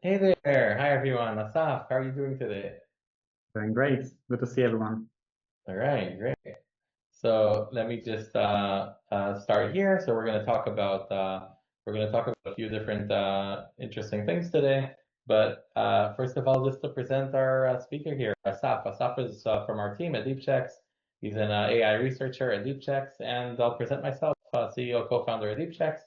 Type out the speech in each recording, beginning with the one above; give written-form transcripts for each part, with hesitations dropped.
Hey there. Hi, everyone. Asaf, how are you doing today? Doing great. Good to see everyone. All right, great. So let me just start here. So we're going to talk about a few different interesting things today. But first of all, just to present our speaker here, Asaf. Asaf is from our team at Deepchecks. He's an AI researcher at Deepchecks, and I'll present myself, CEO, co-founder at Deepchecks.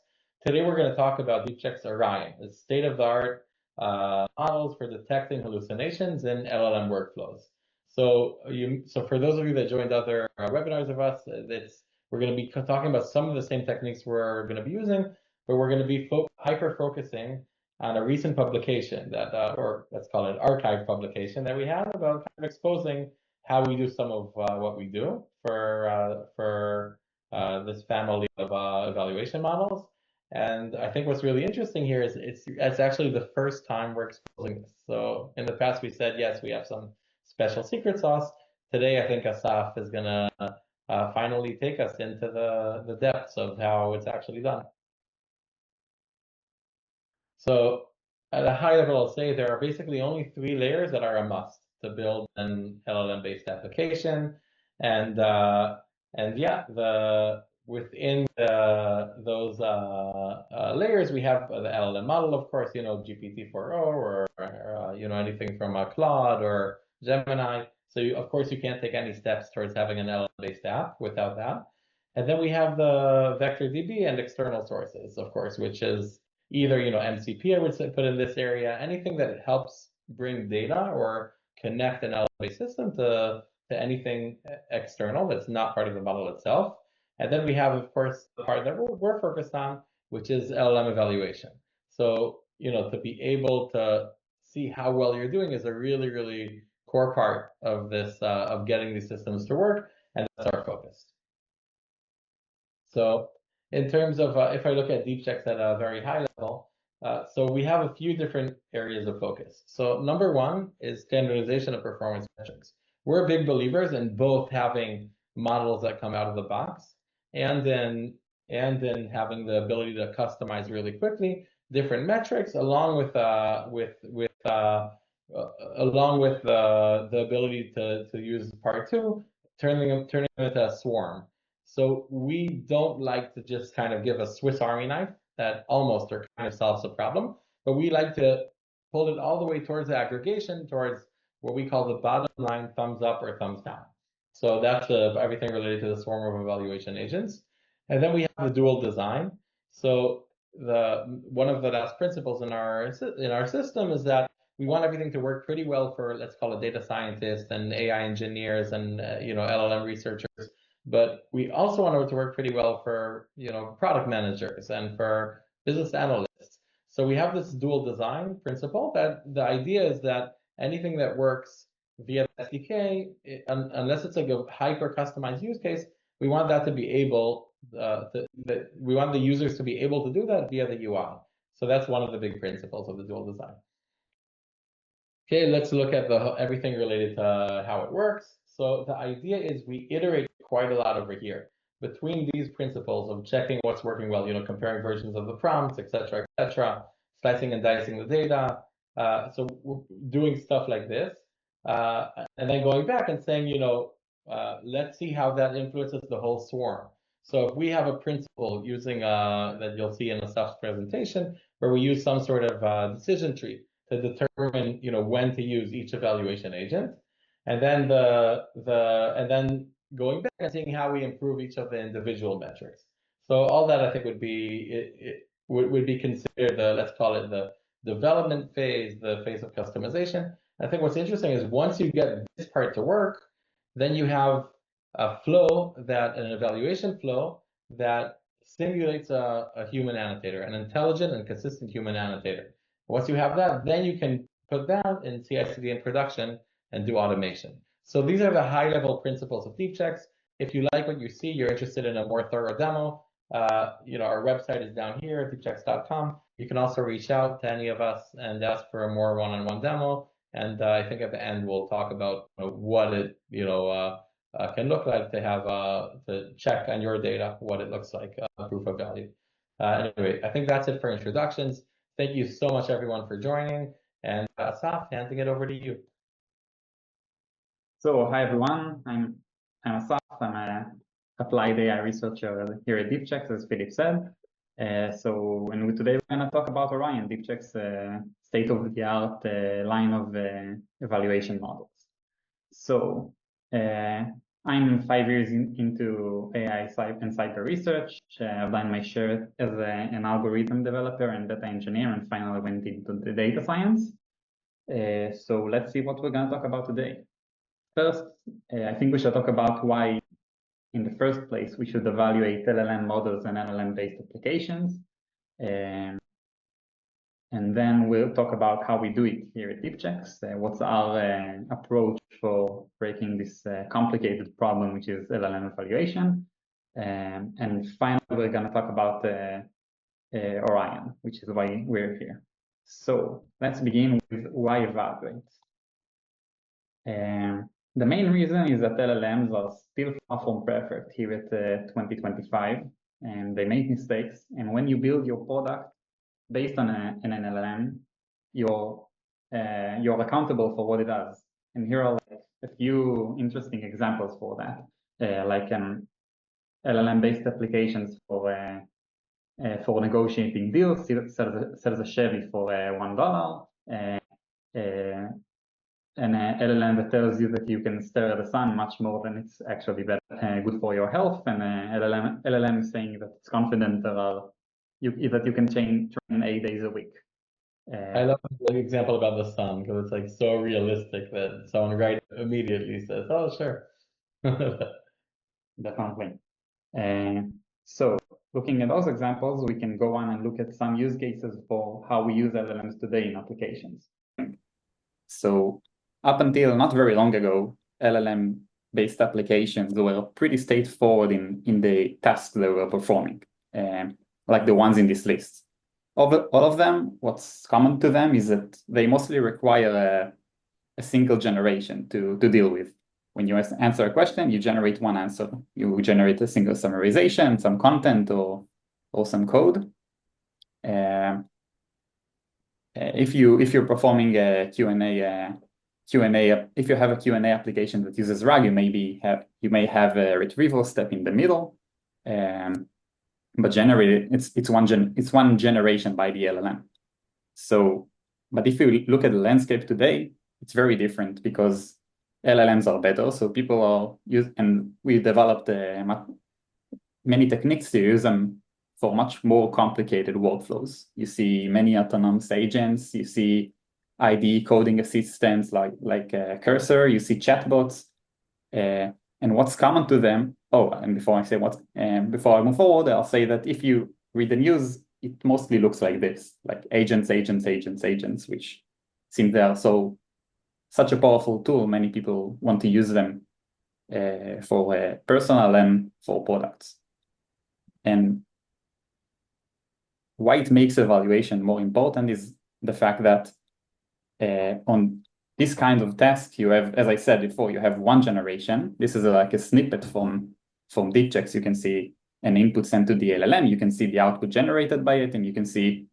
Today, we're going to talk about Deepchecks Orion, the state-of-the-art models for detecting hallucinations in LLM workflows. So for those of you that joined other webinars of us, we're going to be talking about some of the same techniques we're going to be using, but we're going to be hyper focusing on a recent publication that, or let's call it an archive publication that we have about kind of exposing how we do some of what we do for this family of evaluation models. And I think what's really interesting here is it's actually the first time we're exposing this. So in the past, we said, yes, we have some special secret sauce. Today, I think Asaf is going to finally take us into the depths of how it's actually done. So at a high level, I'll say there are basically only three layers that are a must to build an LLM-based application. And yeah, within those layers, we have the LLM model, of course, GPT-4o or anything from Claude or Gemini. So of course, you can't take any steps towards having an LLM-based app without that. And then we have the vector DB and external sources, of course, which is either MCP, I would say, put in this area, anything that helps bring data or connect an LLM-based system to anything external that's not part of the model itself. And then we have, of course, the part that we're focused on, which is LLM evaluation. So, to be able to see how well you're doing is a really, really core part of this, of getting these systems to work, and that's our focus. So in terms of, if I look at Deepchecks at a very high level, so we have a few different areas of focus. So number one is standardization of performance metrics. We're big believers in both having models that come out of the box and then having the ability to customize really quickly different metrics along with the ability to use part two, turning them into a swarm. So we don't like to just kind of give a Swiss Army knife that almost or kind of solves the problem, but we like to pull it all the way towards the aggregation, towards what we call the bottom line thumbs up or thumbs down. So that's everything related to the swarm of evaluation agents. And then we have the dual design. So one of the last principles in our system is that we want everything to work pretty well for, let's call it, data scientists and AI engineers and LLM researchers. But we also want it to work pretty well for product managers and for business analysts. So we have this dual design principle that the idea is that anything that works via the SDK, unless it's like a hyper customized use case, we want that to be able we want the users to be able to do that via the UI. So that's one of the big principles of the dual design. Okay, let's look at everything related to how it works. So the idea is we iterate quite a lot over here between these principles of checking what's working well, comparing versions of the prompts, et cetera, slicing and dicing the data. So we're doing stuff like this, and then going back and saying, let's see how that influences the whole swarm. So if we have a principle using that you'll see in Asaf's presentation, where we use some sort of decision tree to determine, when to use each evaluation agent, and then and then going back and seeing how we improve each of the individual metrics. So all that I think would be considered let's call it the development phase, the phase of customization. I think what's interesting is once you get this part to work, then you have an evaluation flow that simulates a human annotator, an intelligent and consistent human annotator. Once you have that, then you can put that in CI/CD in production and do automation. So these are the high-level principles of Deepchecks. If you like what you see, you're interested in a more thorough demo, our website is down here, deepchecks.com. You can also reach out to any of us and ask for a more one-on-one demo. And I think at the end we'll talk about what it can look like to have to check on your data what it looks like, proof of value. Anyway, I think that's it for introductions. Thank you so much, everyone, for joining. And Assaf, handing it over to you. So, hi everyone, I'm Assaf. I'm an applied AI researcher here at Deepchecks, as Philip said. And today we're going to talk about Orion, Deepchecks' state-of-the-art line of evaluation models. So, I'm 5 years into AI and cyber research. I've done my share as an algorithm developer and data engineer, and finally went into the data science. So let's see what we're going to talk about today. First, I think we should talk about why, in the first place, we should evaluate LLM models and LLM-based applications. And then we'll talk about how we do it here at Deepchecks. What's our approach for breaking this complicated problem, which is LLM evaluation. And finally, we're going to talk about Orion, which is why we're here. So let's begin with why evaluate. The main reason is that LLMs are still far from perfect here at 2025, and they make mistakes. And when you build your product based on an LLM, you're accountable for what it does. And here are like a few interesting examples for that, like LLM-based applications for negotiating deals. Sells a Chevy for $1. An LLM that tells you that you can stare at the sun much more than it's actually good for your health, and LLM is saying that it's confident that you can train 8 days a week. I love the example about the sun because it's like so realistic that someone right immediately says, "Oh, sure." Definitely. So looking at those examples, we can go on and look at some use cases for how we use LLMs today in applications. So up until not very long ago, LLM-based applications were pretty straightforward in the tasks they were performing, like the ones in this list. All of them, what's common to them is that they mostly require a single generation to deal with. When you answer a question, you generate one answer. You generate a single summarization, some content, or some code. If you're performing a Q&A, if you have a Q&A application that uses RAG, you may have a retrieval step in the middle, but generally it's one generation by the LLM. So, but if you look at the landscape today, it's very different because LLMs are better. So people are and we developed many techniques to use them for much more complicated workflows. You see many autonomous agents. You see IDE coding assistants like Cursor. You see chatbots, and what's common to them. Oh, and before I move forward, I'll say that if you read the news, it mostly looks like this, like agents, which seem they are such a powerful tool. Many people want to use them for personal and for products. And why it makes evaluation more important is the fact that on this kind of task, you have, as I said before, you have one generation. This is like a snippet from Deepchecks. You can see an input sent to the LLM. You can see the output generated by it, and you can see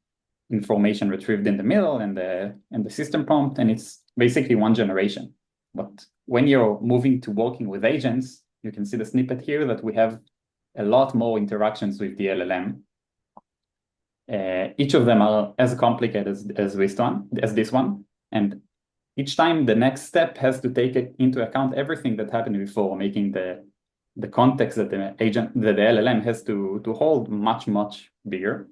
information retrieved in the middle and the system prompt, and it's basically one generation. But when you're moving to working with agents, you can see the snippet here that we have a lot more interactions with the LLM. Each of them are as complicated as this one, and each time the next step has to take into account everything that happened before, making the context that the LLM has to hold much bigger,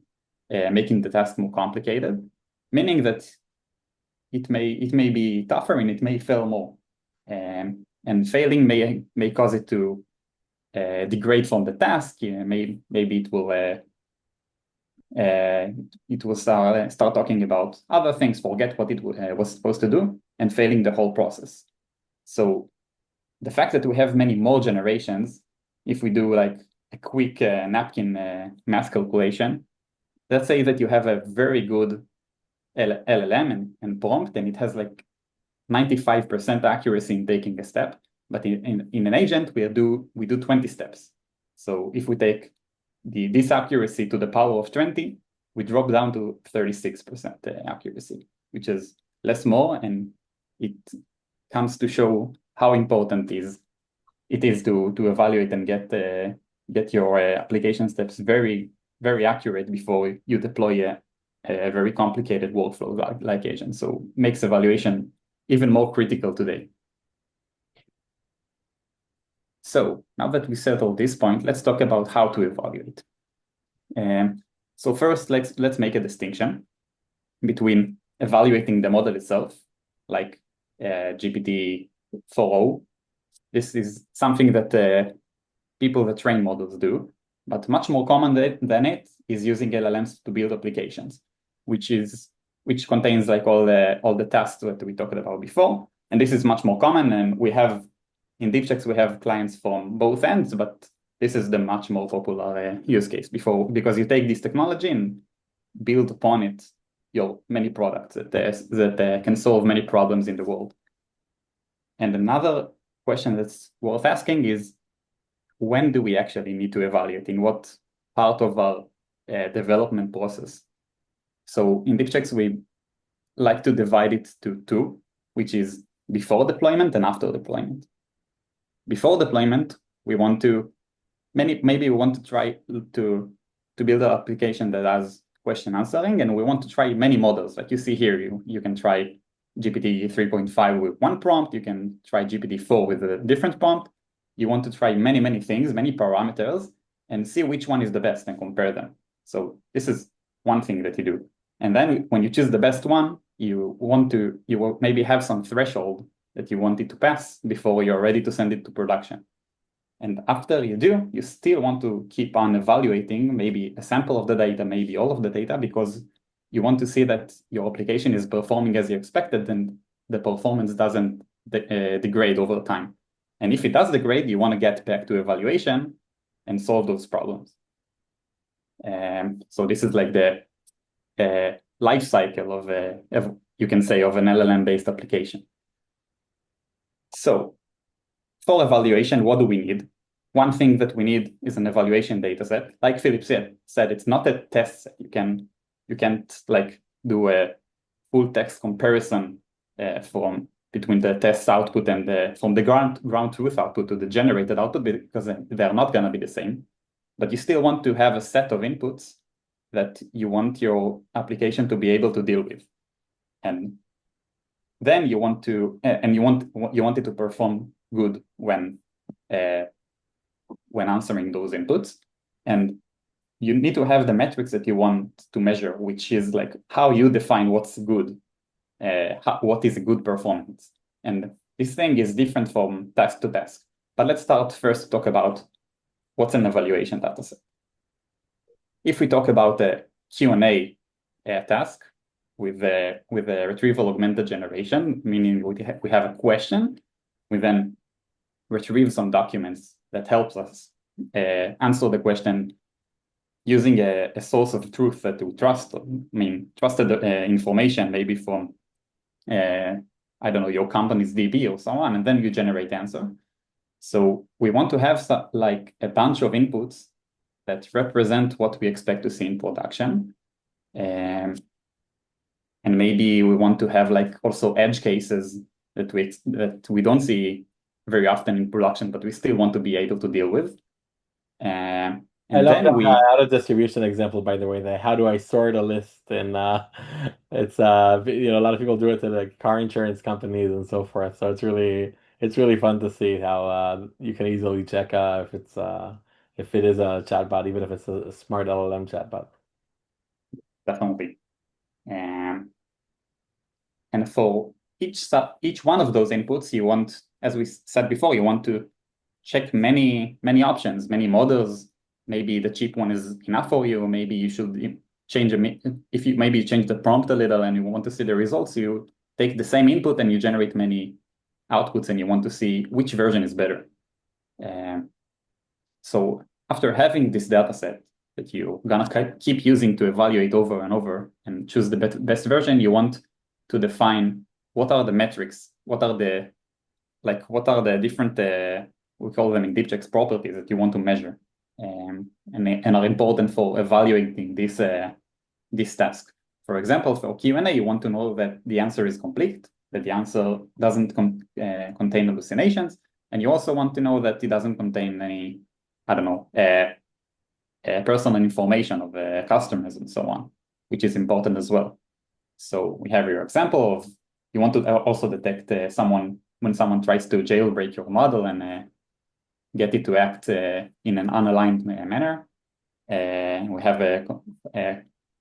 making the task more complicated, meaning that it may be tougher and it may fail more, and failing may cause it to degrade from the task. Maybe it will start talking about other things, forget what it was supposed to do, and failing the whole process. So the fact that we have many more generations, if we do like a quick napkin math calculation, let's say that you have a very good LLM and prompt, and it has like 95% accuracy in taking a step, but in an agent we do 20 steps. So if we take this accuracy to the power of 20, we drop down to 36% accuracy, which is less more, and it comes to show how important it is to evaluate and get your application steps very, very accurate before you deploy a very complicated workflow like agents. So makes evaluation even more critical today. So now that we settled this point, let's talk about how to evaluate. So first, let's make a distinction between evaluating the model itself, like GPT-4o. This is something that people that train models do, but much more common than it is using LLMs to build applications, which contains like all the tasks that we talked about before. And this is much more common, and in Deepchecks we have clients from both ends, but this is the much more popular use case because you take this technology and build upon it your many products that can solve many problems in the world. And another question that's worth asking is, when do we actually need to evaluate? In what part of our development process? So in Deepchecks, we like to divide it to two, which is before deployment and after deployment. Before deployment, we want to try to build an application that has question answering, and we want to try many models. Like you see here, you can try GPT 3.5 with one prompt, you can try GPT-4 with a different prompt. You want to try many things, many parameters, and see which one is the best and compare them. So this is one thing that you do. And then when you choose the best one, you will maybe have some threshold that you want it to pass before you're ready to send it to production. And after you do, you still want to keep on evaluating maybe a sample of the data, maybe all of the data, because you want to see that your application is performing as you expected and the performance doesn't degrade over time. And if it does degrade, you want to get back to evaluation and solve those problems. So this is like the life cycle of you can say, of an LLM-based application. So for evaluation, what do we need? One thing that we need is an evaluation data set. Like Philip said, it's not a test set. You can't like do a full text comparison between the test output and from the ground truth output to the generated output, because they're not going to be the same. But you still want to have a set of inputs that you want your application to be able to deal with, and then you want it to perform good when answering those inputs. And you need to have the metrics that you want to measure, which is like how you define what's good, what is a good performance. And this thing is different from task to task. But let's start first to talk about what's an evaluation dataset. If we talk about a Q&A task with a retrieval augmented generation, meaning we have a question, we then retrieve some documents that helps us answer the question using a source of truth that we trust. Trusted information, maybe from I don't know, your company's DB or so on, and then you generate answer. So we want to have like a bunch of inputs that represent what we expect to see in production. And maybe we want to have like also edge cases that we don't see very often in production, but we still want to be able to deal with. And I love then that auto distribution example, by the way. That how do I sort a list? And it's a lot of people do it to like car insurance companies and so forth. So it's really fun to see how you can easily check if it is a chatbot, even if it's a smart LLM chatbot. Definitely. And for each one of those inputs, you want, as we said before, you want to check many options, many models. Maybe the cheap one is enough for you. Maybe you should change if you maybe change the prompt a little and you want to see the results, you take the same input and you generate many outputs and you want to see which version is better. So after having this data set that you're gonna keep using to evaluate over and over and choose the best version, you want to define what are the metrics, what are the different we call them in Deepchecks properties that you want to measure, and are important for evaluating this task. For example, for Q&A, you want to know that the answer is complete, that the answer doesn't contain hallucinations, and you also want to know that it doesn't contain any, I don't know, personal information of customers and so on, which is important as well. So we have your example of, you want to also detect when someone tries to jailbreak your model and get it to act in an unaligned manner. We have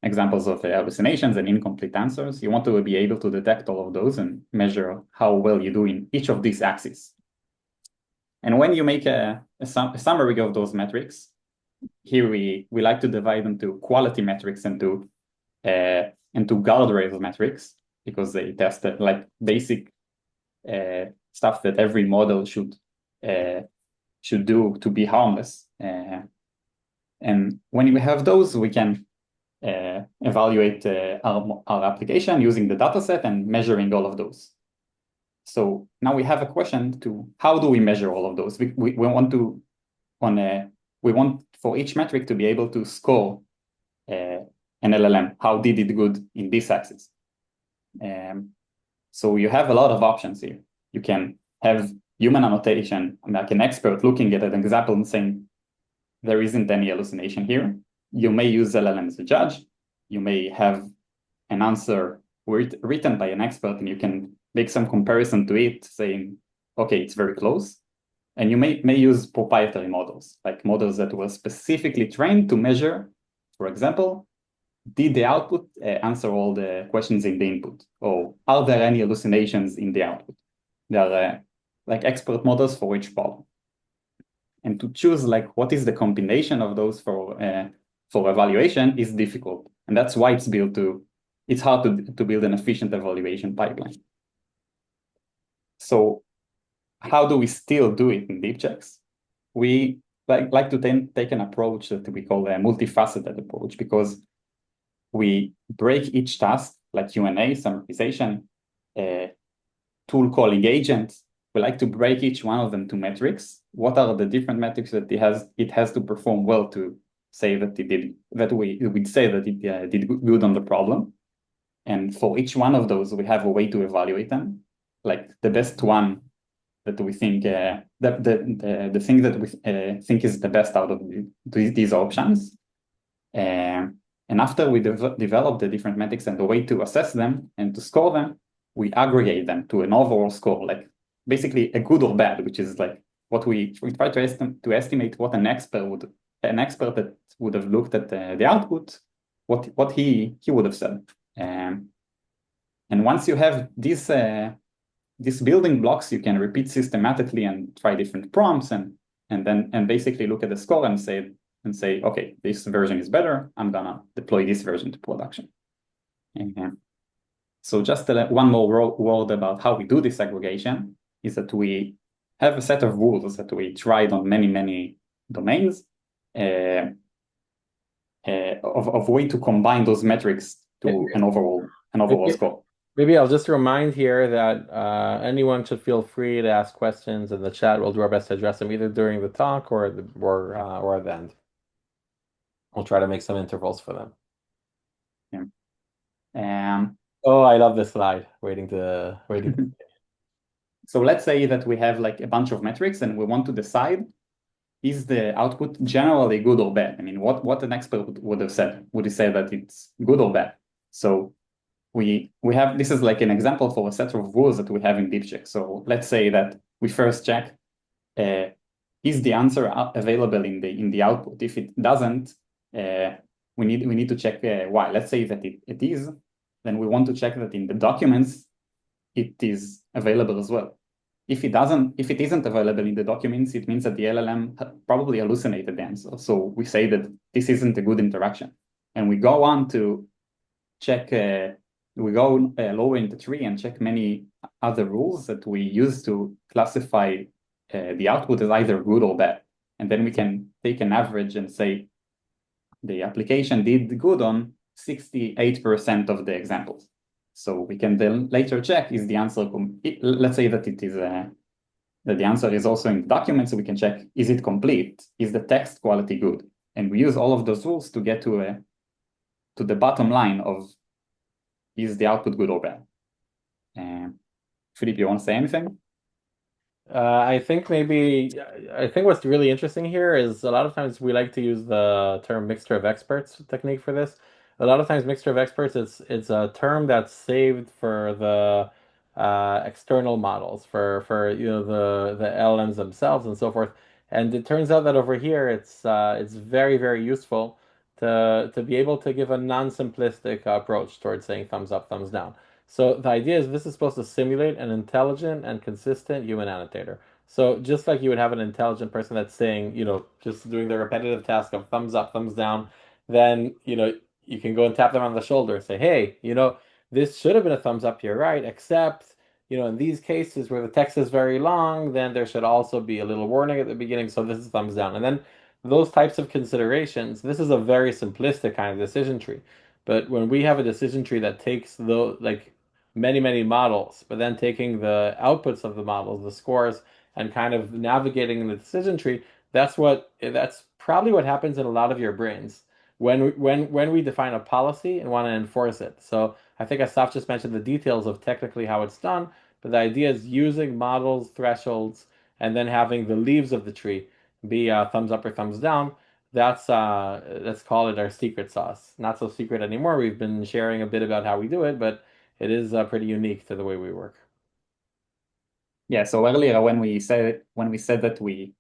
examples of hallucinations and incomplete answers. You want to be able to detect all of those and measure how well you do in each of these axes. And when you make a summary of those metrics, here we like to divide them to quality metrics and to guardrail metrics, because they test like basic stuff that every model should do to be harmless. And when we have those, we can evaluate our application using the dataset and measuring all of those. So now we have a question to how do we measure all of those? We want for each metric to be able to score an LLM. How did it good in this axis? So you have a lot of options here. You can have human annotation, like an expert looking at an example and saying, there isn't any hallucination here. You may use LLM as a judge. You may have an answer written by an expert, and you can make some comparison to it, saying, okay, it's very close. And you may use proprietary models, like models that were specifically trained to measure, for example, did the output answer all the questions in the input? Or are there any hallucinations in the output? They are like expert models for each problem. And to choose like what is the combination of those for evaluation is difficult. And that's why it's hard to build an efficient evaluation pipeline. So how do we still do it in Deepchecks? We like to take an approach that we call a multifaceted approach, because we break each task, like Q&A, summarization, tool calling agents. We like to break each one of them to metrics. What are the different metrics that it has to perform well to say that it did, that we'd say that it did good on the problem. And for each one of those, we have a way to evaluate them. Like the best one that we think, the thing that we think is the best out of these options. And after we develop the different metrics and the way to assess them and to score them, we aggregate them to an overall score, like basically a good or bad, which is like what we try to estimate what an expert that would have looked at the output, what he would have said. And once you have these building blocks, you can repeat systematically and try different prompts and basically look at the score and say, okay, this version is better. I'm gonna deploy this version to production. So just one more word about how we do this aggregation is that we have a set of rules that we tried on many domains of way to combine those metrics to an overall score. Maybe I'll just remind here that anyone should feel free to ask questions in the chat. We'll do our best to address them either during the talk or at the end. We'll try to make some intervals for them. Yeah. Oh, I love this slide. Waiting to. So let's say that we have like a bunch of metrics and we want to decide, is the output generally good or bad? I mean, what an expert would have said? Would he say that it's good or bad? So we have, this is like an example for a set of rules that we have in Deepchecks. So let's say that we first check, is the answer available in the output? If it doesn't, we need to check why. Let's say that it is, then we want to check that in the documents it is available as well. If it isn't available in the documents, it means that the LLM probably hallucinated the answer. So we say that this isn't a good interaction, and we go on to check. We go lower in the tree and check many other rules that we use to classify the output as either good or bad, and then we can take an average and say the application did good on 68% of the examples. So we can then later check, is the answer, let's say that it is that the answer is also in the document, so we can check, is it complete? Is the text quality good? And we use all of those rules to get to the bottom line of is the output good or bad? Philippe, you want to say anything? I think what's really interesting here is a lot of times we like to use the term mixture of experts technique for this. A lot of times mixture of experts, it's a term that's saved for the external models, for you know the LLMs themselves and so forth. And it turns out that over here it's very, very useful to be able to give a non-simplistic approach towards saying thumbs up, thumbs down. So the idea is this is supposed to simulate an intelligent and consistent human annotator. So just like you would have an intelligent person that's saying, you know, just doing the repetitive task of thumbs up, thumbs down, then, you know, you can go and tap them on the shoulder and say, hey, you know, this should have been a thumbs up to your right, except, you know, in these cases where the text is very long, then there should also be a little warning at the beginning. So this is thumbs down. And then those types of considerations, this is a very simplistic kind of decision tree. But when we have a decision tree that takes the like many, many models, but then taking the outputs of the models, the scores, and kind of navigating in the decision tree, that's probably what happens in a lot of your brains when we define a policy and want to enforce it. So I think Asaf just mentioned the details of technically how it's done, but the idea is using models, thresholds, and then having the leaves of the tree be thumbs up or thumbs down. Let's call it our secret sauce. Not so secret anymore. We've been sharing a bit about how we do it, but it is pretty unique to the way we work. Yeah, so earlier when we said that we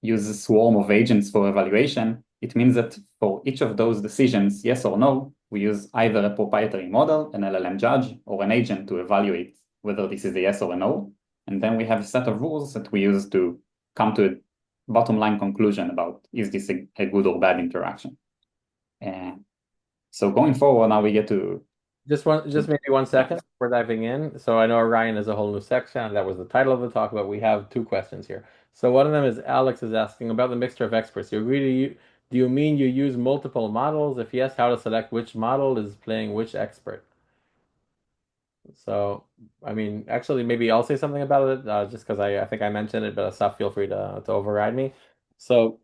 use a swarm of agents for evaluation, it means that for each of those decisions, yes or no, we use either a proprietary model, an LLM judge, or an agent to evaluate whether this is a yes or a no. And then we have a set of rules that we use to come to a bottom line conclusion about is this a good or bad interaction. So going forward, now we get to just maybe 1 second before diving in. So I know Orion is a whole new section. That was the title of the talk, but we have 2 questions here. So one of them is Alex is asking about the mixture of experts. Do you mean you use multiple models? If yes, how to select which model is playing which expert? So, I mean, actually, maybe I'll say something about it, just because I think I mentioned it, but Asaf, feel free to override me. So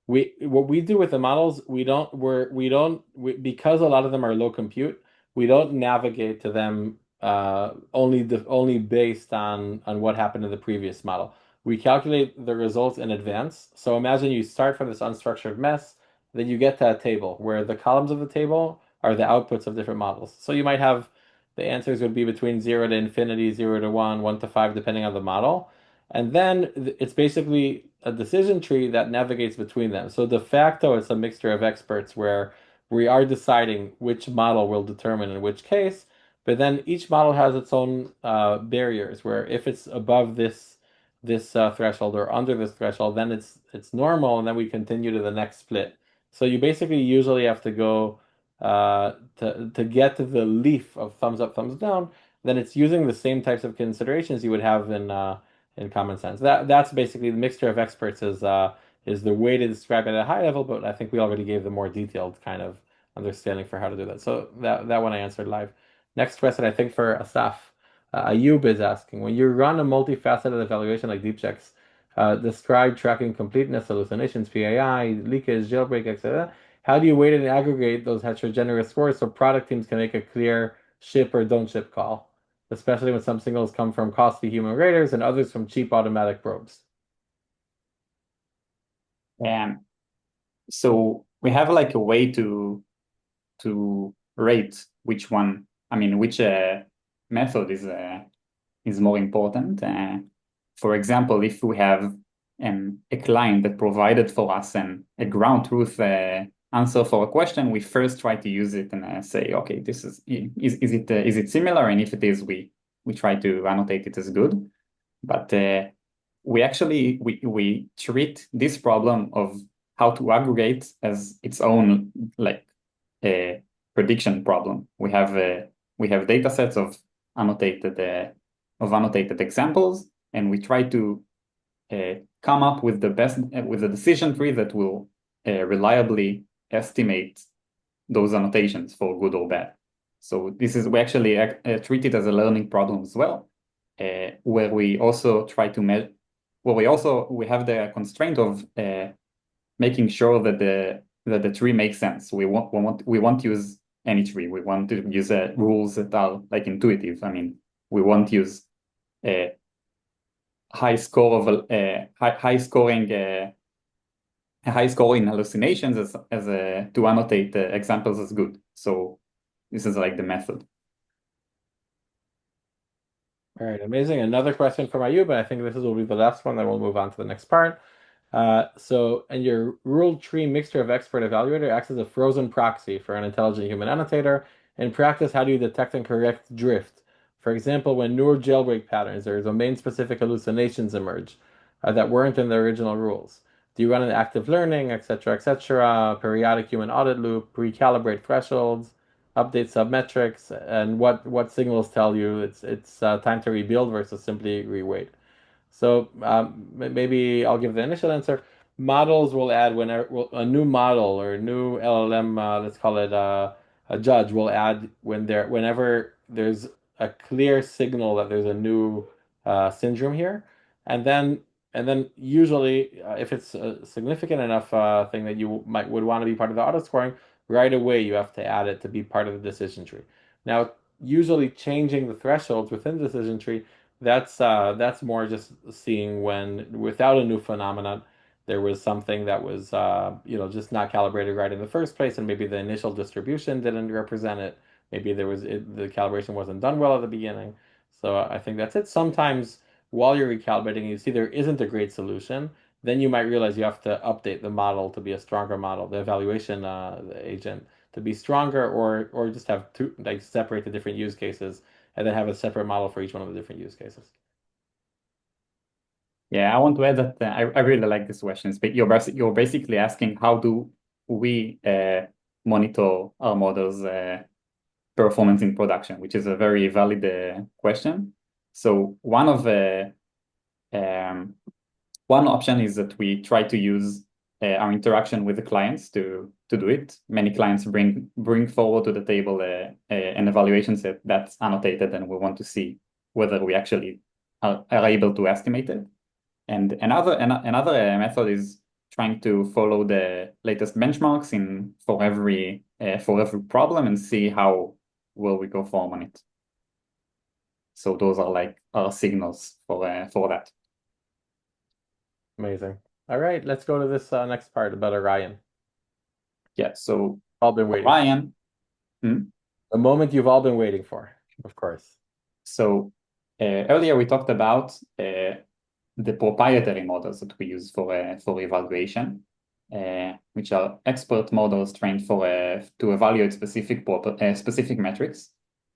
what we do with the models, because a lot of them are low compute, we don't navigate to them only based on what happened in the previous model. We calculate the results in advance. So imagine you start from this unstructured mess, then you get to a table where the columns of the table are the outputs of different models. So you might have the answers would be between 0 to infinity, 0 to 1, 1 to 5, depending on the model. And then it's basically a decision tree that navigates between them. So de facto, it's a mixture of experts where we are deciding which model will determine in which case, but then each model has its own barriers where if it's above this threshold or under this threshold, then it's normal, and then we continue to the next split. So you basically usually have to go to get to the leaf of thumbs up, thumbs down. Then it's using the same types of considerations you would have in common sense. That's basically the mixture of experts is the way to describe it at a high level, but I think we already gave the more detailed kind of understanding for how to do that. So that one I answered live. Next question, I think for Asaf. Ayub is asking, when you run a multifaceted evaluation like Deepchecks, describe tracking completeness, hallucinations, PAI, leakage, jailbreak, etc. How do you weight and aggregate those heterogeneous scores so product teams can make a clear ship or don't ship call? Especially when some signals come from costly human graders and others from cheap automatic probes. So we have like a way to rate which method is more important. For example, if we have a client that provided for us a ground truth answer for a question, we first try to use it and say, okay, this is it similar? And if it is, we try to annotate it as good. But we actually we treat this problem of how to aggregate as its own like prediction problem. We have data sets of annotated examples, and we try to come up with the decision tree that will reliably estimate those annotations for good or bad. So we actually treat it as a learning problem as well, where we also try to measure. We have the constraint of making sure that the tree makes sense. We won't use any tree. We want to use rules that are like intuitive. I mean, we won't use a high score of high scoring hallucinations as to annotate examples as good. So this is like the method. All right, amazing. Another question from Ayub, but I think this will be the last one, then we'll move on to the next part. So, and your ruled tree mixture of expert evaluator acts as a frozen proxy for an intelligent human annotator. In practice, how do you detect and correct drift? For example, when newer jailbreak patterns or domain-specific hallucinations emerge that weren't in the original rules. Do you run an active learning, etc., periodic human audit loop, recalibrate thresholds, update submetrics, and what signals tell you it's time to rebuild versus simply reweight? So maybe I'll give the initial answer. Models will add whenever a new model or a new LLM, let's call it a judge, will add whenever there's a clear signal that there's a new syndrome here, and then usually if it's a significant enough thing that you would want to be part of the auto scoring, right away you have to add it to be part of the decision tree. Now, usually changing the thresholds within the decision tree, that's more just seeing when without a new phenomenon there was something that was just not calibrated right in the first place, and maybe the initial distribution didn't represent it. Maybe the calibration wasn't done well at the beginning. So I think that's it. Sometimes while you're recalibrating, you see there isn't a great solution, then you might realize you have to update the model to be a stronger model, the evaluation the agent to be stronger, or just have two, like, separate the different use cases and then have a separate model for each one of the different use cases. Yeah, I want to add that I really like this question. But you're basically asking how do we monitor our models' performance in production, which is a very valid question. So one option is that we try to use our interaction with the clients to do it. Many clients bring forward to the table an evaluation set that's annotated, and we want to see whether we actually are able to estimate it. And another method is trying to follow the latest benchmarks for every problem and see how well we perform on it. So those are like our signals for that. Amazing. All right, let's go to this next part about Orion. Yeah, so all been waiting. Orion. The moment you've all been waiting for, of course. So earlier we talked about the proprietary models that we use for evaluation, which are expert models trained to evaluate specific metrics.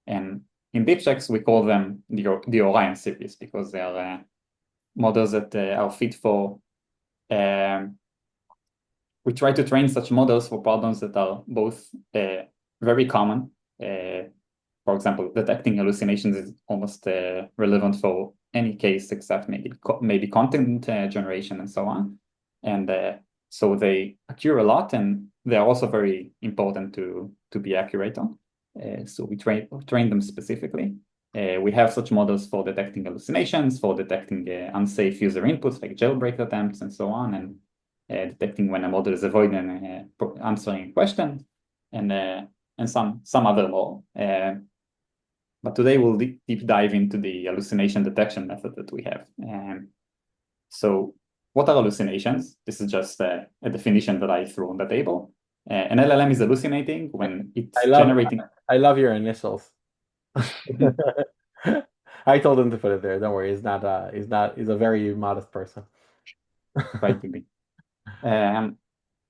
And in Deepchecks, we call them the Orion series because they are models that are fit for. We try to train such models for problems that are both very common. For example, detecting hallucinations is almost relevant for any case except maybe content generation and so on. And so they occur a lot, and they are also very important to be accurate on. So we train them specifically. We have such models for detecting hallucinations, for detecting unsafe user inputs like jailbreak attempts and so on, and detecting when a model is avoiding answering a question, and some other more. But today we'll deep dive into the hallucination detection method that we have. So what are hallucinations? This is just a definition that I threw on the table. An LLM is hallucinating when it's generating. I love your initials. I told him to put it there. Don't worry. He's a very modest person. Try to be.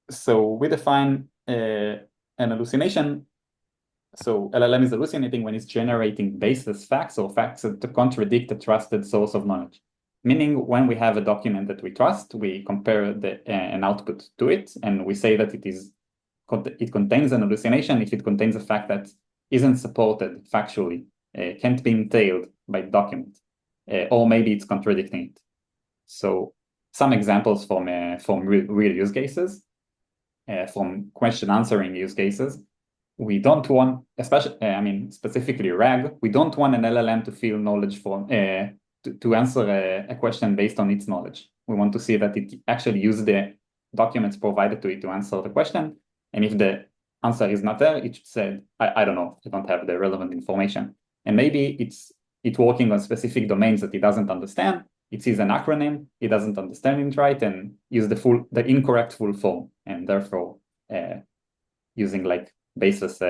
So we define an hallucination. So LLM is hallucinating when it's generating baseless facts or facts that contradict a trusted source of knowledge. Meaning, when we have a document that we trust, we compare an output to it, and we say that it contains an hallucination if it contains a fact that isn't supported factually, can't be entailed by the document, or maybe it's contradicting it. So some examples from real use cases, from question answering use cases. We don't want, specifically RAG, we don't want an LLM to feel knowledge to answer a question based on its knowledge. We want to see that it actually uses the documents provided to it to answer the question. And if the answer is not there, it said, I don't know, I don't have the relevant information. And maybe it's working on specific domains that it doesn't understand. It sees an acronym, it doesn't understand it right, and use the incorrect full form, and therefore using like baseless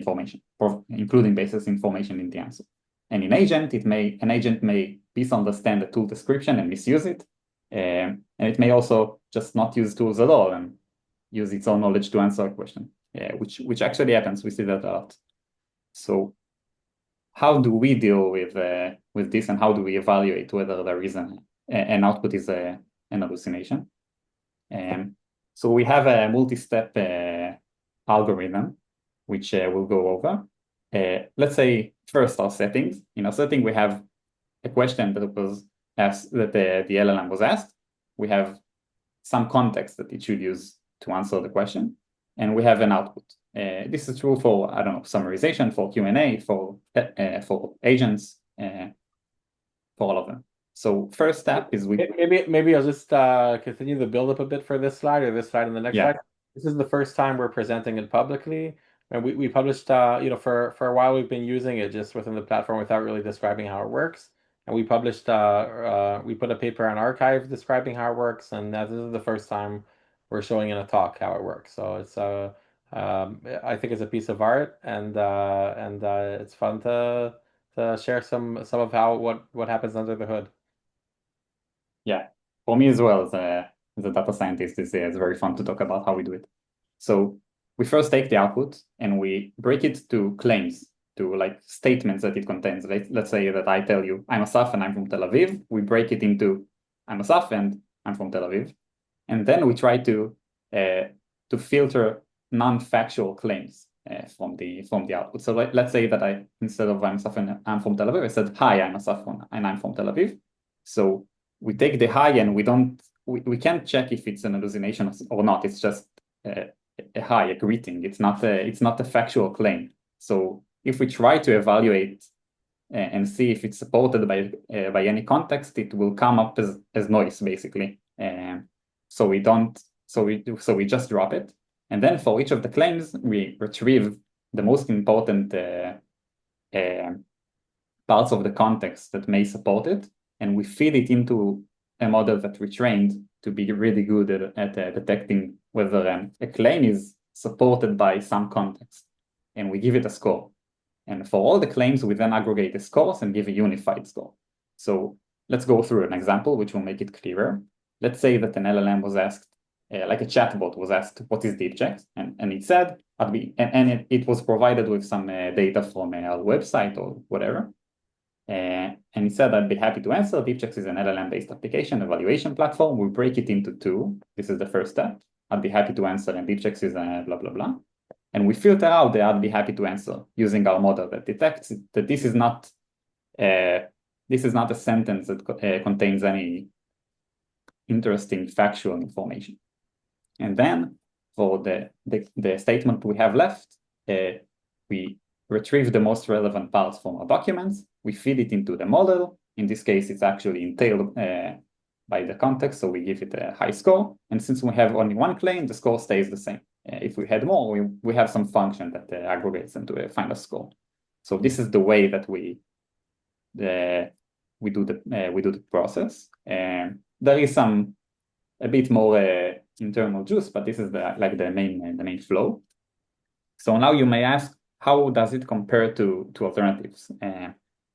information, including baseless information in the answer. And in an agent may misunderstand the tool description and misuse it. And it may also just not use tools at all and use its own knowledge to answer a question, which actually happens. We see that a lot. So how do we deal with this, and how do we evaluate whether there is an output is an hallucination? So we have a multi-step algorithm, which we'll go over. Let's say first our settings. In our setting, we have a question that was asked, that the LLM was asked. We have some context that it should use to answer the question, and we have an output. This is true for, I don't know, summarization, for Q&A, for agents, for all of them. So first step is maybe I'll just continue the build up a bit for this slide, or this slide and the next slide. This is the first time we're presenting it publicly, and we published for a while we've been using it just within the platform without really describing how it works. And we published we put a paper on Archive describing how it works, and this is the first time we're showing in a talk how it works. So it's I think it's a piece of art, and it's fun to share some of what happens under the hood. Yeah, for me as well as a data scientist, it's very fun to talk about how we do it. So we first take the output and we break it to claims, to like statements that it contains. Let's say that I tell you I'm Asaf and I'm from Tel Aviv. We break it into I'm Asaf and I'm from Tel Aviv, and then we try to filter non-factual claims from the output. So let's say that instead of I'm Asaf and I'm from Tel Aviv, I said hi, I'm Asaf and I'm from Tel Aviv. So we take the hi and we can't check if it's an hallucination or not. It's just a hi, a greeting. It's not a factual claim. So if we try to evaluate and see if it's supported by any context, it will come up as noise basically. So we just drop it. And then for each of the claims, we retrieve the most important parts of the context that may support it, and we feed it into a model that we trained to be really good at detecting whether a claim is supported by some context, and we give it a score. And for all the claims, we then aggregate the scores and give a unified score. So let's go through an example which will make it clearer. Let's say that an LLM was asked, like a chatbot was asked, what is Deepchecks? And it said, it was provided with some data from our website or whatever. And it said, I'd be happy to answer. Deepchecks is an LLM-based application evaluation platform. We break it into two. This is the first step. I'd be happy to answer, and Deepchecks is blah, blah, blah. And we filter out the I'd be happy to answer using our model that detects that this is not a sentence that contains any interesting factual information. And then for the statement we have left, we retrieve the most relevant parts from our documents. We feed it into the model. In this case, it's actually entailed by the context, so we give it a high score. And since we have only one claim, the score stays the same. If we had more, we have some function that aggregates them to a final score. So this is the way that we do the process. There is a bit more internal juice, but this is the main flow. So now you may ask, how does it compare to alternatives?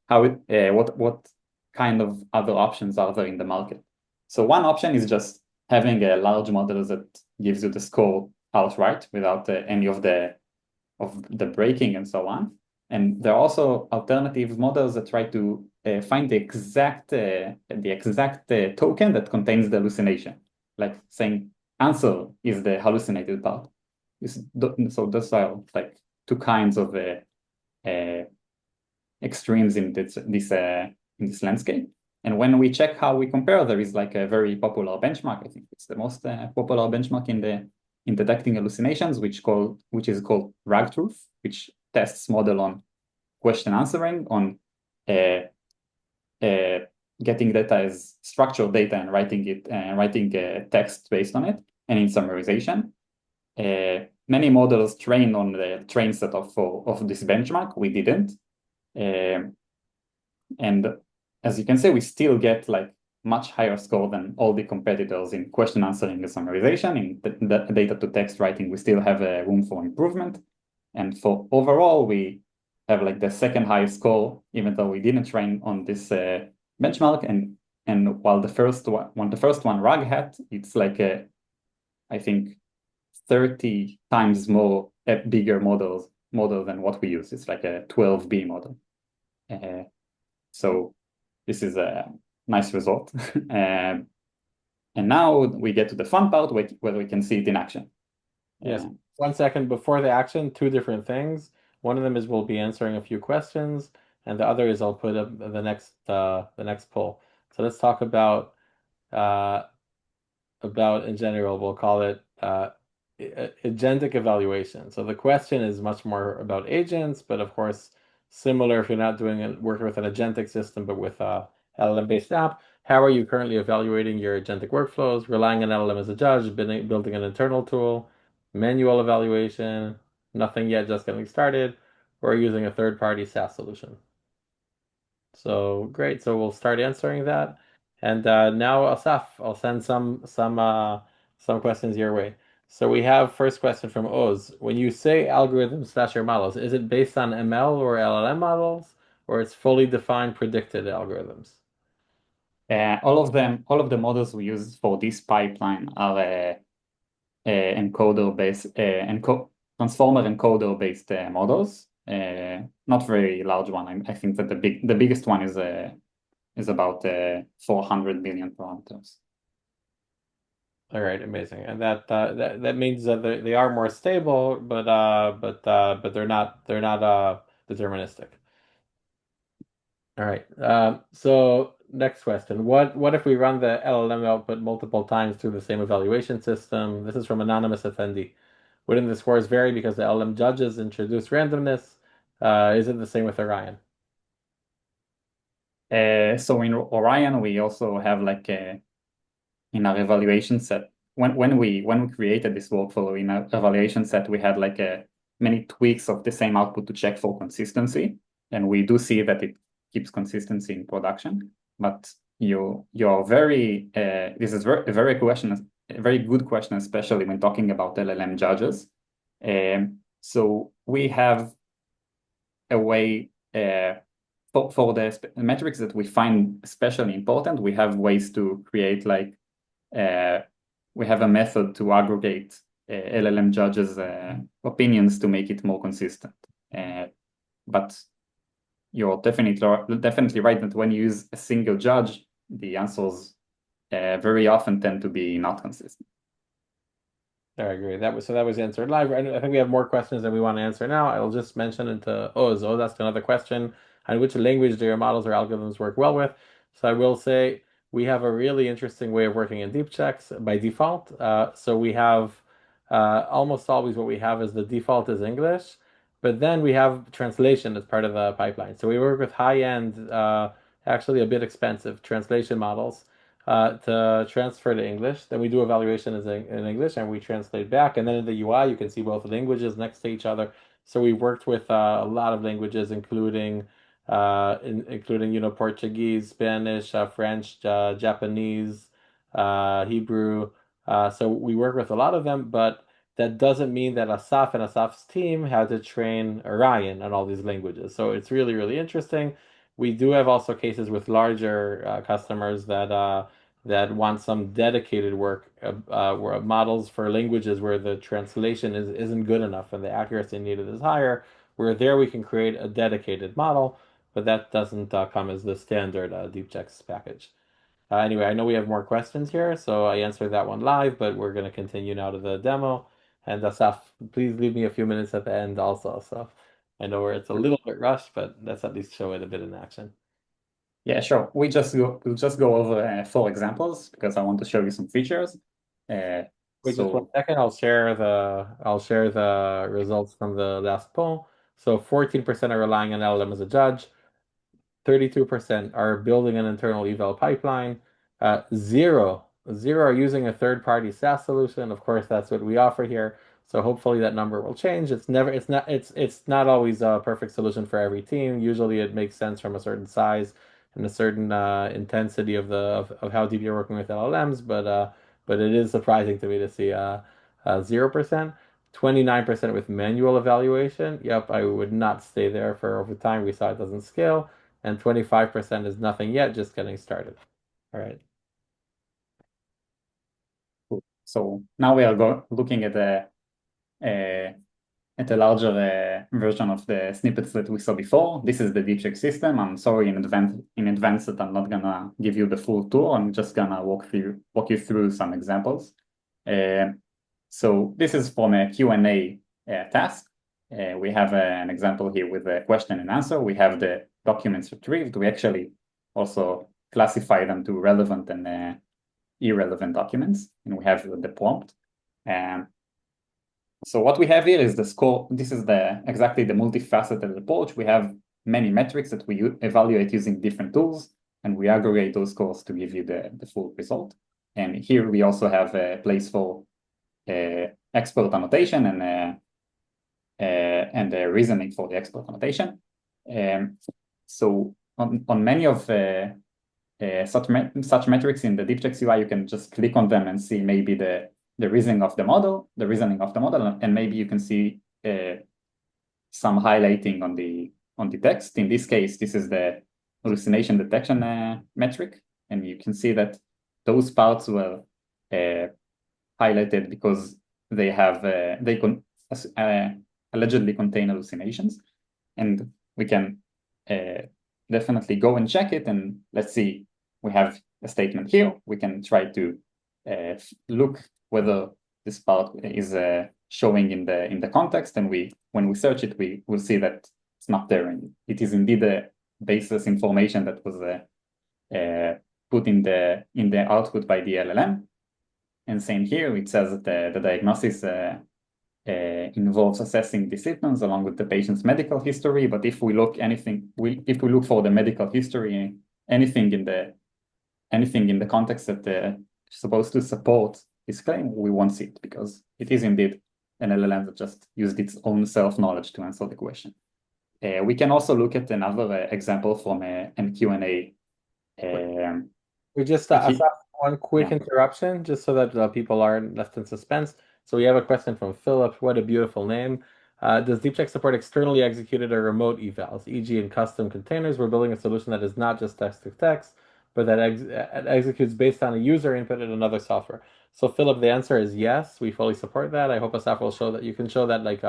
What kind of other options are there in the market? So one option is just having a large model that gives you the score outright without any of the breaking and so on. And there are also alternative models that try to find the exact token that contains the hallucination, like saying answer is the hallucinated part. So those are like two kinds of extremes in this landscape. And when we check how we compare, there is like a very popular benchmark. I think it's the most popular benchmark in detecting hallucinations, which is called RagTruth, which tests model on question answering, on getting data as structured data and writing text based on it, and in summarization. many models trained on the train set of this benchmark. We didn't. And as you can see, we still get like much higher score than all the competitors in question answering and summarization. In the data to text writing, we still have room for improvement. And for overall, we have like the second highest score, even though we didn't train on this benchmark. And while the first one RAG had, it's like I think 30 times more bigger model than what we use. It's like a 12B model. So this is a nice result. And now we get to the fun part where we can see it in action. Yes. 1 second before the action, two different things. One of them is we'll be answering a few questions, and the other is I'll put up the next poll. So let's talk about in general, we'll call it agentic evaluation. So the question is much more about agents, but of course, similar if you're not working with an agentic system, but with a LLM-based app. How are you currently evaluating your agentic workflows, relying on LLM as a judge, building an internal tool, manual evaluation, nothing yet, just getting started, or using a third-party SaaS solution? So great. So we'll start answering that. And now, Asaf, I'll send some questions your way. So we have first question from Oz. When you say algorithms slash your models, is it based on ML or LLM models, or it's fully defined predicted algorithms? All of the models we use for this pipeline are encoder-based, transformer encoder-based models. Not very large one. I think that the biggest one is about 400 million parameters. All right, amazing, and that means that they are more stable, but they're not deterministic. All right. So next question: what if we run the LLM output multiple times through the same evaluation system? This is from anonymous attendee. Wouldn't the scores vary because the LLM judges introduce randomness? Is it the same with Orion? So in Orion, we also have like in our evaluation set, when we created this workflow in our evaluation set, we had like many tweaks of the same output to check for consistency, and we do see that it keeps consistency in production. But you're very this is a very good question, especially when talking about LLM judges. So we have a way for the metrics that we find especially important. We have ways to create like we have a method to aggregate LLM judges' opinions to make it more consistent. But you're definitely right that when you use a single judge, the answers very often tend to be not consistent. I agree. That was answered live. I think we have more questions than we want to answer now. I'll just mention it to Oz. Oz asked another question. On which language do your models or algorithms work well with? So I will say we have a really interesting way of working in Deepchecks by default. So we have almost always what we have is the default is English, but then we have translation as part of the pipeline. So we work with high-end, actually a bit expensive translation models to transfer to English. Then we do evaluation in English and we translate back. And then in the UI, you can see both languages next to each other. So we worked with a lot of languages, including Portuguese, Spanish, French, Japanese, Hebrew. So we work with a lot of them, but that doesn't mean that Asaf and Asaf's team had to train Orion on all these languages. So it's really, really interesting. We do have also cases with larger customers that want some dedicated work, models for languages where the translation isn't good enough and the accuracy needed is higher. Where there we can create a dedicated model, but that doesn't come as the standard Deepchecks package. Anyway, I know we have more questions here, so I answered that one live, but we're going to continue now to the demo. And Asaf, please leave me a few minutes at the end also. So I know where it's a little bit rushed, but let's at least show it a bit in action. Yeah, sure. We'll just go over 4 examples because I want to show you some features. Wait, just 1 second. I'll share the results from the last poll. So 14% are relying on LLM as a judge. 32% are building an internal eval pipeline. 0 0 are using a third-party SaaS solution. Of course, that's what we offer here. So hopefully that number will change. It's not always a perfect solution for every team. Usually it makes sense from a certain size and a certain intensity of of how deep you're working with LLMs, but it is surprising to me to see 0%. 29% with manual evaluation. Yep, I would not stay there for over time. We saw it doesn't scale. And 25% is nothing yet, just getting started. All right. So now we are looking at a larger version of the snippets that we saw before. This is the Deepcheck system. I'm sorry in advance that I'm not gonna give you the full tour. I'm just gonna walk you through some examples. So this is from a Q&A task. We have an example here with a question and answer. We have the documents retrieved. We actually also classify them to relevant and irrelevant documents, and we have the prompt. So what we have here is the score. This is exactly the multifaceted approach. We have many metrics that we evaluate using different tools, and we aggregate those scores to give you the full result. And here we also have a place for expert annotation and reasoning for the expert annotation. So on many of such metrics in the Deepchecks UI, you can just click on them and see maybe the reasoning of the model, and maybe you can see some highlighting on the text. In this case, this is the hallucination detection metric, and you can see that those parts were highlighted because they allegedly contain hallucinations, and we can definitely go and check it. And let's see, we have a statement here. We can try to look whether this part is showing in the context, and when we search it, we will see that it's not there, and it is indeed a baseless information that was put in the output by the LLM. And same here, it says that the diagnosis involves assessing the symptoms along with the patient's medical history. But if we look for the medical history, anything in the context that is supposed to support this claim, we won't see it, because it is indeed an LLM that just used its own self-knowledge to answer the question. We can also look at another example from an Q&A. We just one quick interruption, just so that people aren't left in suspense. So we have a question from Philip. What a beautiful name. Does Deepcheck support externally executed or remote evals, e.g. in custom containers? We're building a solution that is not just text-to-text, but that executes based on a user input in another software. So Philip, the answer is yes, we fully support that. I hope Assaf will show that. You can show that like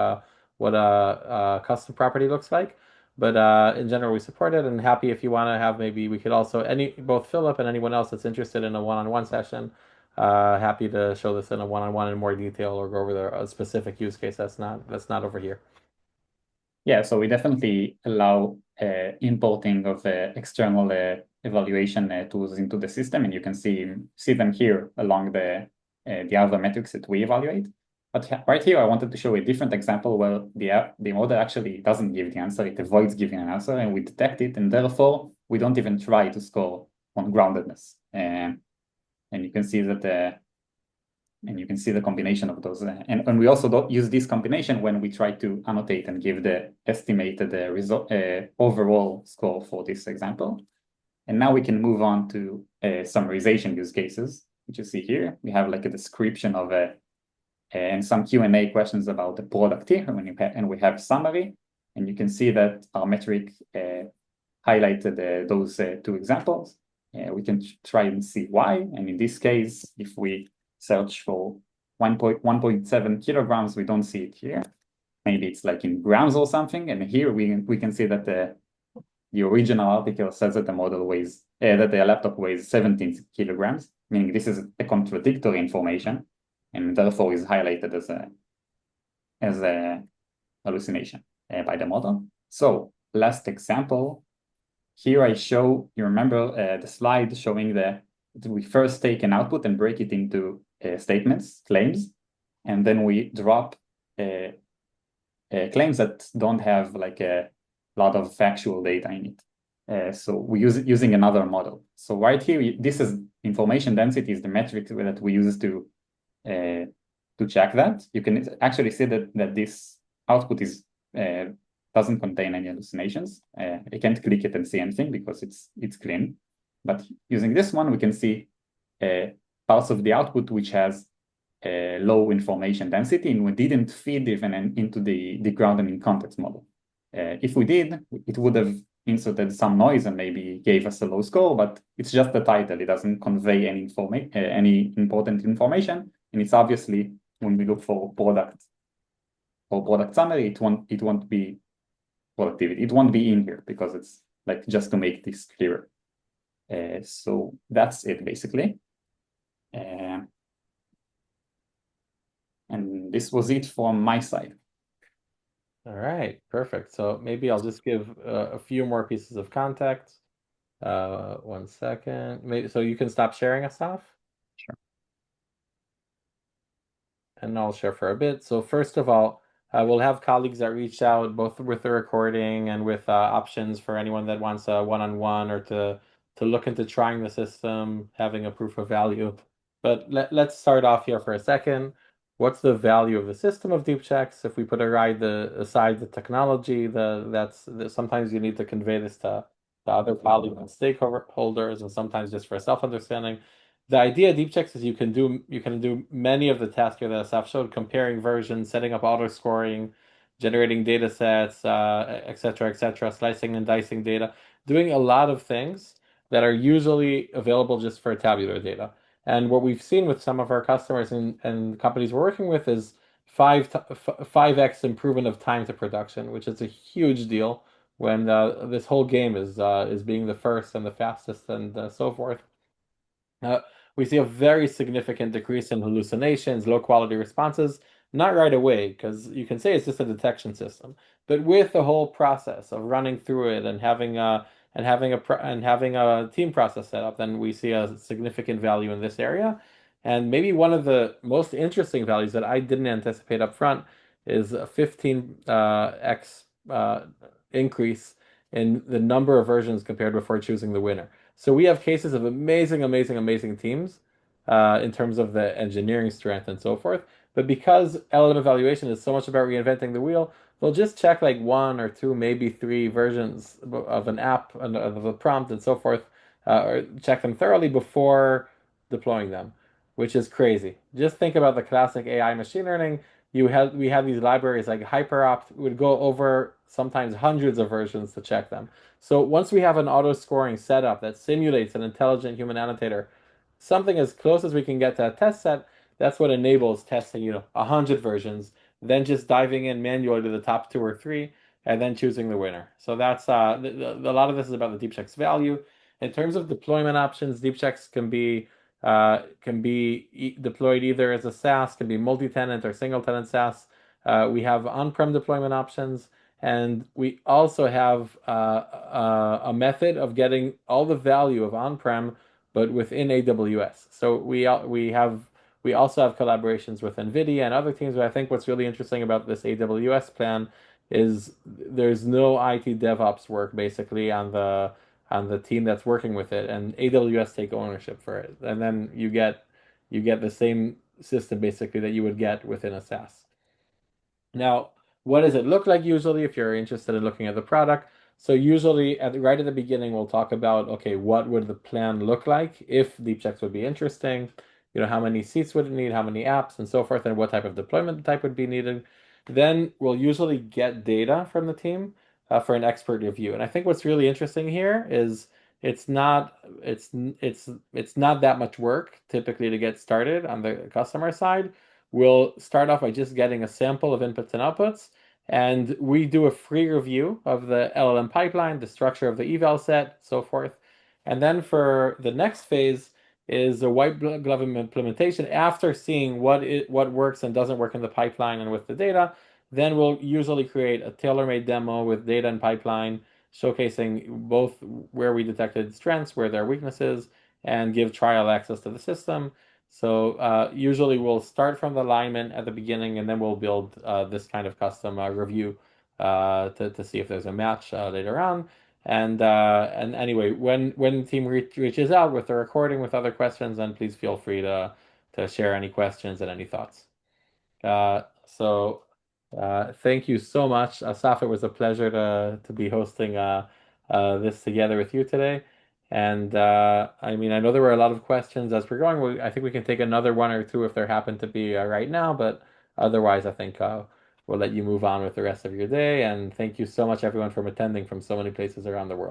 what a custom property looks like. But in general, we support it, and happy if you want to have, maybe we could also, both Philip and anyone else that's interested in a one-on-one session, happy to show this in a one-on-one in more detail, or go over a specific use case that's not over here. Yeah, so we definitely allow importing of external evaluation tools into the system, and you can see them here along the other metrics that we evaluate. But right here, I wanted to show a different example where the model actually doesn't give the answer; it avoids giving an answer, and we detect it, and therefore we don't even try to score on groundedness. And you can see that. And you can see the combination of those. And we also don't use this combination when we try to annotate and give the estimated result, overall score for this example. And now we can move on to summarization use cases, which you see here. We have like a description of and some Q&A questions about the product here, and we have summary. And you can see that our metric highlighted those two examples. We can try and see why. And in this case, if we search for 1.7 kilograms, we don't see it here. Maybe it's like in grams or something. And here we can see that the original article says that the model weighs, that the laptop weighs 17 kilograms, meaning this is a contradictory information, and therefore is highlighted as a hallucination by the model. So last example, here I show, you remember the slide showing that we first take an output and break it into statements, claims, and then we drop claims that don't have like a lot of factual data in it. So we using another model. So right here, this is information density is the metric that we use to check that. You can actually see that this output is doesn't contain any hallucinations. I can't click it and see anything because it's clean. But using this one, we can see parts of the output which has low information density, and we didn't feed even into the grounding in context model. If we did, it would have inserted some noise and maybe gave us a low score, but it's just the title. It doesn't convey any important information, and it's obviously when we look for product summary, it won't be productivity. It won't be in here because it's like just to make this clearer. So that's it basically. And this was it from my side. All right, perfect. So maybe I'll just give a few more pieces of context. 1 second. Maybe so you can stop sharing, Asaf? Sure. And I'll share for a bit. So first of all, we'll have colleagues that reach out both with the recording and with options for anyone that wants a one-on-one or to look into trying the system, having a proof of value. But let's start off here for a second. What's the value of the system of Deepchecks? If we put aside the technology, sometimes you need to convey this to other colleagues and stakeholders, and sometimes just for self-understanding. The idea of Deepchecks is you can do many of the tasks here that Asaf showed, comparing versions, setting up auto scoring, generating data sets, et cetera, slicing and dicing data, doing a lot of things that are usually available just for tabular data. And what we've seen with some of our customers and companies we're working with is 5x improvement of time to production, which is a huge deal when this whole game is being the first and the fastest and so forth. We see a very significant decrease in hallucinations, low quality responses, not right away, because you can say it's just a detection system, but with the whole process of running through it and having a team process set up, then we see a significant value in this area. And maybe one of the most interesting values that I didn't anticipate up front is a 15x increase in the number of versions compared before choosing the winner. So we have cases of amazing teams in terms of the engineering strength and so forth. But because LLM evaluation is so much about reinventing the wheel, they'll just check like 1 or 2, maybe 3 versions of an app and of a prompt and so forth, or check them thoroughly before deploying them, which is crazy. Just think about the classic AI machine learning. We had these libraries like HyperOpt would go over sometimes hundreds of versions to check them. So once we have an auto scoring setup that simulates an intelligent human annotator, something as close as we can get to a test set, that's what enables testing, 100 versions, then just diving in manually to the top 2 or 3, and then choosing the winner. So that's a lot of this is about the Deepchecks value. In terms of deployment options, Deepchecks can be deployed either as a SaaS, can be multi-tenant or single-tenant SaaS. We have on-prem deployment options. And we also have a method of getting all the value of on-prem, but within AWS. So we also have collaborations with NVIDIA and other teams. But I think what's really interesting about this AWS plan is there's no IT DevOps work basically on the team that's working with it, and AWS take ownership for it, and then you get the same system basically that you would get within a SaaS. Now, what does it look like usually if you're interested in looking at the product? So usually right at the beginning, we'll talk about, okay, what would the plan look like if Deepchecks would be interesting? How many seats would it need, how many apps and so forth, and what type of deployment type would be needed. Then we'll usually get data from the team for an expert review. And I think what's really interesting here is it's not that much work typically to get started on the customer side. We'll start off by just getting a sample of inputs and outputs, and we do a free review of the LLM pipeline, the structure of the eval set, so forth. And then for the next phase is a white glove implementation after seeing what works and doesn't work in the pipeline and with the data. Then we'll usually create a tailor-made demo with data and pipeline, showcasing both where we detected strengths, where there are weaknesses, and give trial access to the system. So usually we'll start from the alignment at the beginning, and then we'll build this kind of custom review to see if there's a match later on. And anyway, when the team reaches out with the recording with other questions, then please feel free to share any questions and any thoughts. So thank you so much, Asaf. It was a pleasure to be hosting this together with you today. And I mean, I know there were a lot of questions as we're going. I think we can take another one or two if there happen to be right now, but otherwise, I think we'll let you move on with the rest of your day. And thank you so much, everyone, for attending from so many places around the world.